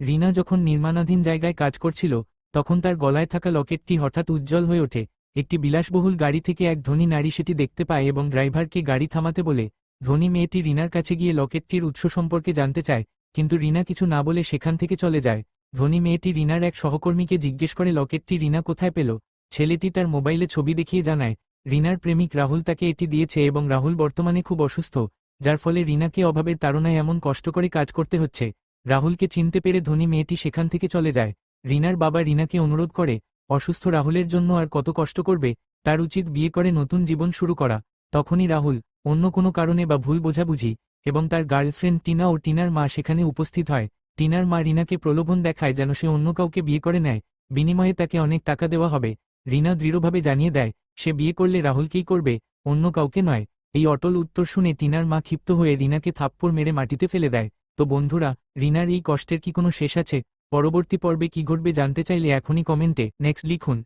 রিনা যখন নির্মাণাধীন জায়গায় কাজ করছিল তখন তার গলায় থাকা লকেটটি হঠাৎ উজ্জ্বল হয়ে ওঠে। একটি বিলাসবহুল গাড়ি থেকে এক ধনী নারী সেটি দেখতে পায় এবং ড্রাইভারকে গাড়ি থামাতে বলে। ধনী মেয়েটি রিনার কাছে গিয়ে লকেটটির উৎস সম্পর্কে জানতে চায়, কিন্তু রিনা কিছু না বলে সেখান থেকে চলে যায়। ধনী মেয়েটি রিনার এক সহকর্মীকে জিজ্ঞেস করে লকেটটি রিনা কোথায় পেল। ছেলেটি তার মোবাইলে ছবি দেখিয়ে জানায় রিনার প্রেমিক রাহুল তাকে এটি দিয়েছে এবং রাহুল বর্তমানে খুব অসুস্থ, যার ফলে রিনাকে অভাবের তাড়নায় এমন কষ্ট করে কাজ করতে হচ্ছে। রাহুলকে চিনতে পেরে ধনী মেয়েটি সেখান থেকে চলে যায়। রিনার বাবা রিনাকে অনুরোধ করে, অসুস্থ রাহুলের জন্য আর কত কষ্ট করবে, তার উচিত বিয়ে করে নতুন জীবন শুরু করা। তখনই রাহুল, অন্য কোনো কারণে বা ভুল বোঝাবুঝি, এবং তার গার্লফ্রেন্ড টিনা ও টিনার মা সেখানে উপস্থিত হয়। টিনার মা রিনাকে প্রলোভন দেখায় যেন সে অন্য কাউকে বিয়ে করে নেয়, বিনিময়ে তাকে অনেক টাকা দেওয়া হবে। রিনা দৃঢ়ভাবে জানিয়ে দেয় সে বিয়ে করলে রাহুলকেই করবে, অন্য কাউকে নয়। এই অটল উত্তর শুনে টিনার মা ক্ষিপ্ত হয়ে রিনাকে থাপ্পড় মেরে মাটিতে ফেলে দেয়। তো বন্ধুরা, রিনার এই কষ্টের কি কোনো শেষ আছে? পরবর্তী পর্বে কি ঘটবে জানতে চাইলে এখনই কমেন্টে নেক্সট লিখুন।